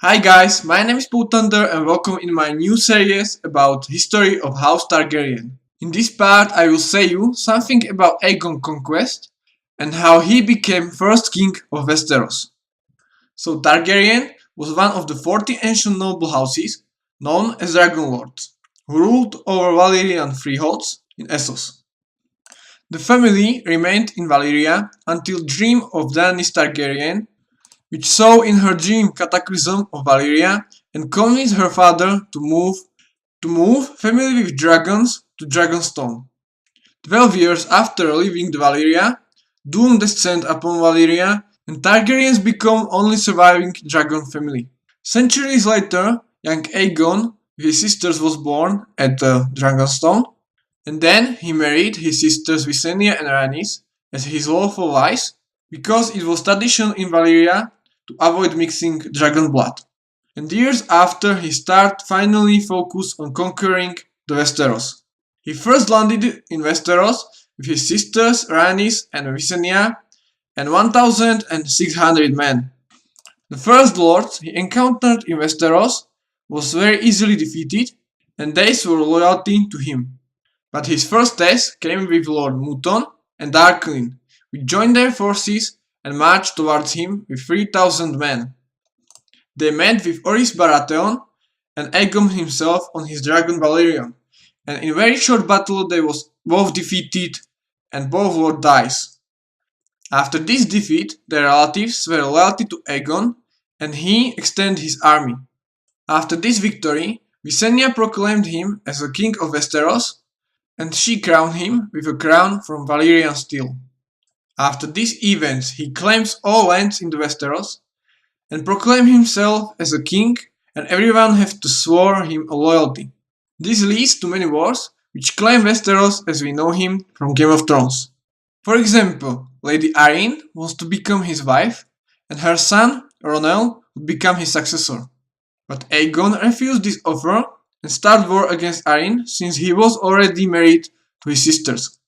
Hi guys, my name is Thunder and welcome in my new series about history of House Targaryen. In this part I will say you something about Aegon Conquest and how he became first king of Westeros. So Targaryen was one of the 40 ancient noble houses known as Dragon Lords, who ruled over Valyrian freeholds in Essos. The family remained in Valyria until dream of Daenerys Targaryen, which saw in her dream cataclysm of Valyria and convinced her father to move family with dragons to Dragonstone. 12 years after leaving the Valyria, doom descended upon Valyria and Targaryens become only surviving dragon family. Centuries later, young Aegon with his sisters was born at the Dragonstone, and then he married his sisters Visenya and Rhaenys as his lawful wives because it was tradition in Valyria to avoid mixing dragon blood. And years after, he started finally focus on conquering the Westeros. He first landed in Westeros with his sisters Rhaenys and Visenya and 1,600 men. The first lord he encountered in Westeros was very easily defeated and they swore loyalty to him. But his first test came with Lord Mouton and Darklyn, who joined their forces and marched towards him with 3,000 men. They met with Orys Baratheon and Aegon himself on his dragon Balerion, and in a very short battle they was both defeated and both lords died. After this defeat, their relatives were loyal to Aegon and he extended his army. After this victory, Visenya proclaimed him as a king of Westeros and she crowned him with a crown from Valyrian steel. After these events, he claims all lands in the Westeros and proclaims himself as a king and everyone has to swear him a loyalty. This leads to many wars which claim Westeros as we know him from Game of Thrones. For example, Lady Arryn wants to become his wife and her son Ronel would become his successor. But Aegon refused this offer and started war against Arryn since he was already married to his sisters.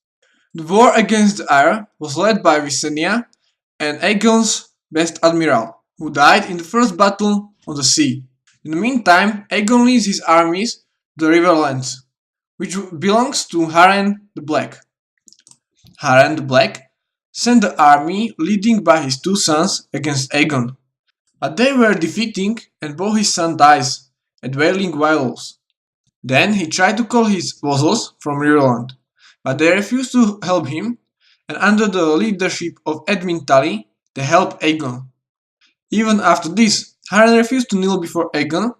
The war against the Arryn was led by Visenya and Aegon's best admiral, who died in the first battle on the sea. In the meantime, Aegon leads his armies to the Riverlands, which belongs to Arryn the Black. Arryn the Black sent the army leading by his two sons against Aegon, but they were defeating and both his sons died at Wailing Willows. Then he tried to call his vassals from Riverland, but they refused to help him, and under the leadership of Edmund Tully, they helped Aegon. Even after this, Arryn refused to kneel before Aegon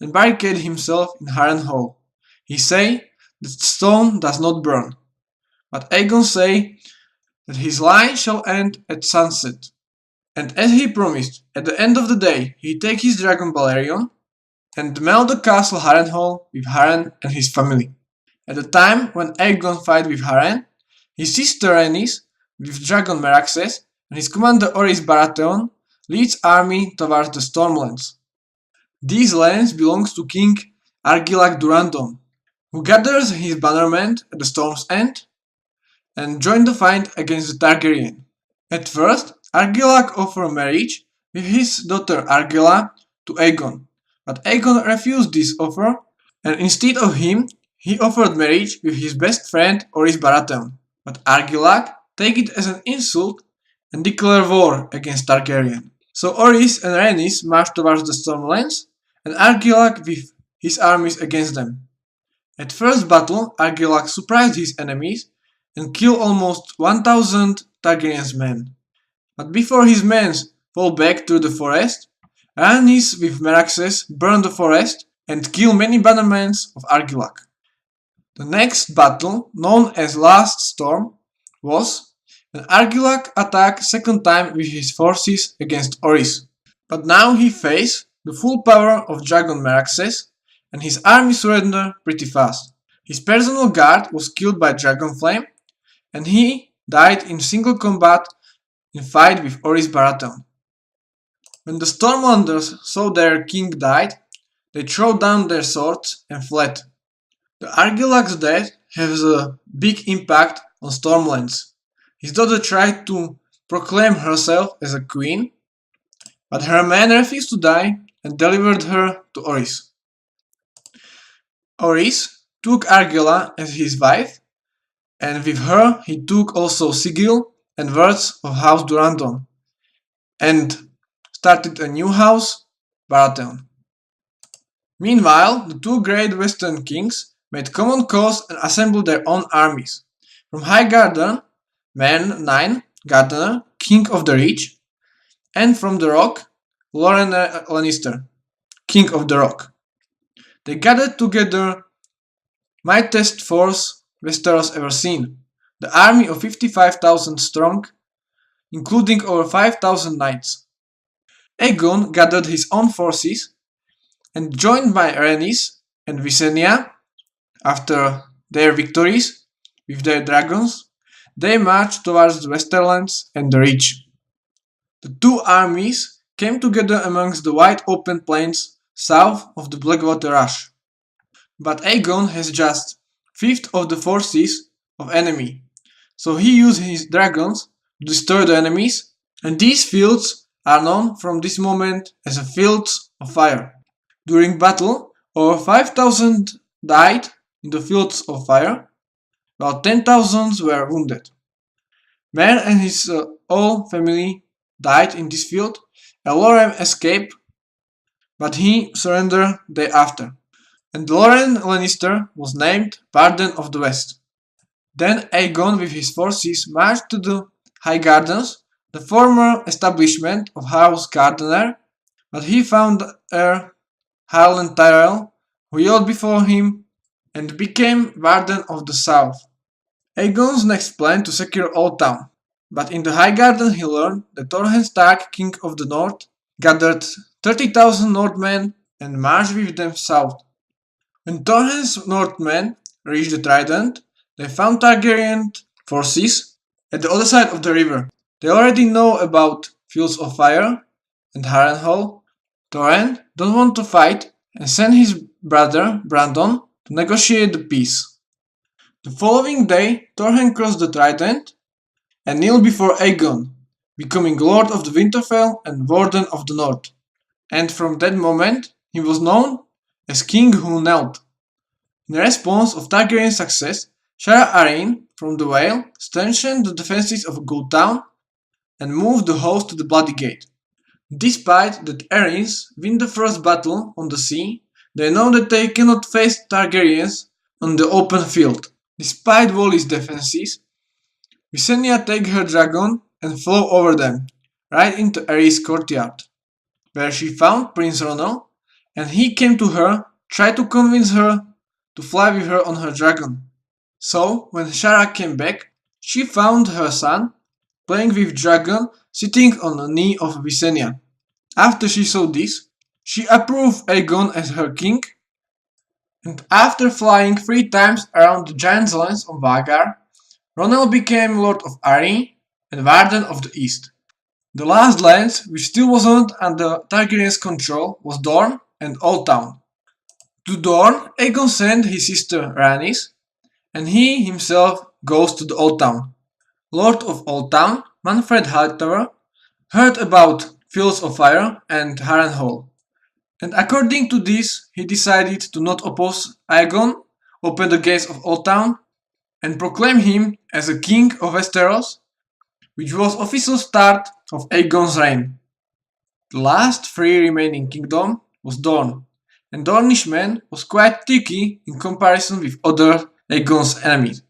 and barricaded himself in Arryn Hall. He say that stone does not burn, but Aegon say that his line shall end at sunset. And as he promised, at the end of the day, he take his dragon Balerion and melt the castle Harrenhal with Arryn and his family. At the time when Aegon fight with Arryn, his sister Rhaenys with dragon Meraxes and his commander Orys Baratheon leads army towards the Stormlands. These lands belongs to King Argilac Durandon, who gathers his bannermen at the Storm's End and join the fight against the Targaryen. At first, Argilac offered marriage with his daughter Argela to Aegon, but Aegon refused this offer and instead of him, he offered marriage with his best friend Orys Baratheon. But Argilac take it as an insult and declare war against Targaryen. So Orys and Rhaenys marched towards the Stormlands and Argilac with his armies against them. At first battle, Argilac surprised his enemies and killed almost 1,000 Targaryen's men. But before his men fall back through the forest, Rhaenys with Meraxes burned the forest and killed many bannermen of Argilac. The next battle, known as Last Storm, was when Argilac attacked second time with his forces against Orys. But now he faced the full power of Dragon Meraxes and his army surrendered pretty fast. His personal guard was killed by Dragonflame and he died in single combat in fight with Orys Baratheon. When the Stormlanders saw their king died, they threw down their swords and fled. The Argilac's death has a big impact on Stormlands. His daughter tried to proclaim herself as a queen, but her men refused to die and delivered her to Aerys. Aerys took Argella as his wife, and with her he took also Sigil and words of House Durandon, and started a new house, Baratheon. Meanwhile, the two great western kings made common cause and assembled their own armies. From Highgarden, Man 9, Gardener, King of the Reach, and from the Rock, Loren Lannister, King of the Rock. They gathered together mightiest force Westeros ever seen, the army of 55,000 strong, including over 5,000 knights. Aegon gathered his own forces and joined by Rhaenys and Visenya after their victories with their dragons, they marched towards the Westerlands and the Reach. The two armies came together amongst the wide open plains south of the Blackwater Rush. But Aegon has just fifth of the forces of enemy, so he used his dragons to destroy the enemies, and these fields are known from this moment as the Fields of Fire. During battle, over 5,000 died in the Fields of Fire, while 10,000 were wounded. Mer and his whole family died in this field, and Loren escaped, but he surrendered thereafter, and Loren Lannister was named Warden of the West. Then Aegon with his forces marched to the High Gardens, the former establishment of House Gardener, but he found Harlan Tyrel, who yelled before him, and became Warden of the South. Aegon's next plan to secure Old Town, but in the High Garden he learned that Torrhen Stark, King of the North, gathered 30,000 Northmen and marched with them south. When Torrhen's Northmen reached the Trident, they found Targaryen forces at the other side of the river. They already know about Fields of Fire and Harrenhal. Torrhen don't want to fight and sent his brother Brandon to negotiate the peace. The following day, Torrhen crossed the Trident and kneeled before Aegon, becoming Lord of the Winterfell and Warden of the North. And from that moment, he was known as King Who Knelt. In response of Targaryen success, Shara Arryn from the Vale strengthened the defenses of Good Town and moved the host to the Bloody Gate. Despite that Arryns win the first battle on the sea, they know that they cannot face Targaryens on the open field. Despite Wally's defenses, Visenya takes her dragon and flew over them, right into Aerys' courtyard, where she found Prince Ronald, and he came to her, tried to convince her to fly with her on her dragon. So, when Shara came back, she found her son playing with dragon sitting on the knee of Visenya. After she saw this, she approved Aegon as her king, and after flying 3 times around the giant's lands of Vagar, Ronald became Lord of Arryn and Warden of the East. The last lands, which still wasn't under Targaryen's control, was Dorne and Old Town. To Dorne, Aegon sent his sister Rhaenys, and he himself goes to the Old Town. Lord of Old Town, Manfred Hightower, heard about Fields of Fire and Harrenhal, and according to this, he decided to not oppose Aegon, open the gates of Old Town, and proclaim him as a king of Westeros, which was official start of Aegon's reign. The last 3 remaining kingdom was Dorne, and Dornish man was quite tricky in comparison with other Aegon's enemies.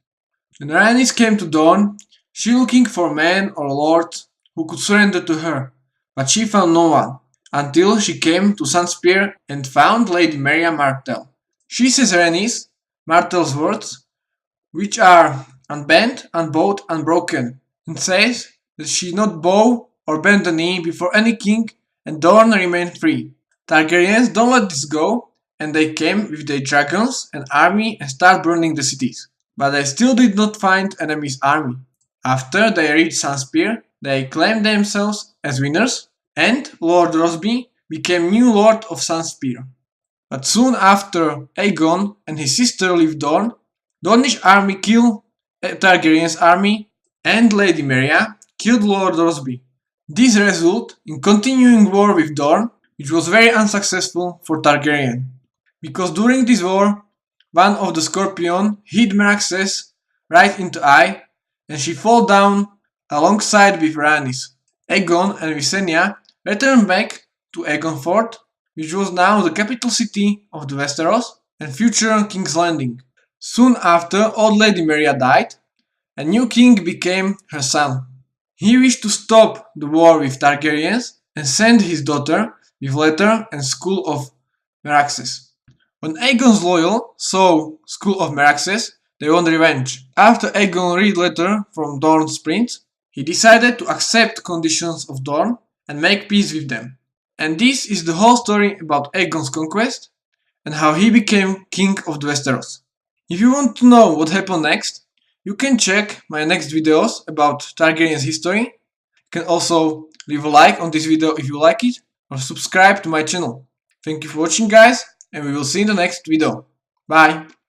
When Rhaenys came to Dorne, she looking for man or lord who could surrender to her, but she found no one, until she came to Sunspear and found Lady Maria Martell. She says Rhaenys Martell's words, which are unbent, unbowed, unbroken, and says that she not bow or bend the knee before any king, and Dorne remained free. Targaryens don't let this go, and they came with their dragons and army and start burning the cities. But they still did not find enemy's army. After they reached Sunspear, they claimed themselves as winners, and Lord Rosby became new Lord of Sunspear. But soon after Aegon and his sister left Dorne, Dornish army killed Targaryen's army, and Lady Maria killed Lord Rosby. This resulted in continuing war with Dorne, which was very unsuccessful for Targaryen, because during this war, one of the Scorpion hit Meraxes right into eye, and she fell down alongside with Rhaenys. Aegon and Visenya returned back to Aegon Fort, which was now the capital city of the Westeros and future King's Landing. Soon after, old Lady Maria died, and new king became her son. He wished to stop the war with Targaryens and sent his daughter with letter and School of Meraxes. When Aegon's loyal saw School of Meraxes, they want revenge. After Aegon read letter from Dorne's prince, he decided to accept conditions of Dorne and make peace with them. And this is the whole story about Aegon's conquest and how he became king of the Westeros. If you want to know what happened next, you can check my next videos about Targaryen's history. You can also leave a like on this video if you like it, or subscribe to my channel. Thank you for watching, guys, and we will see you in the next video. Bye!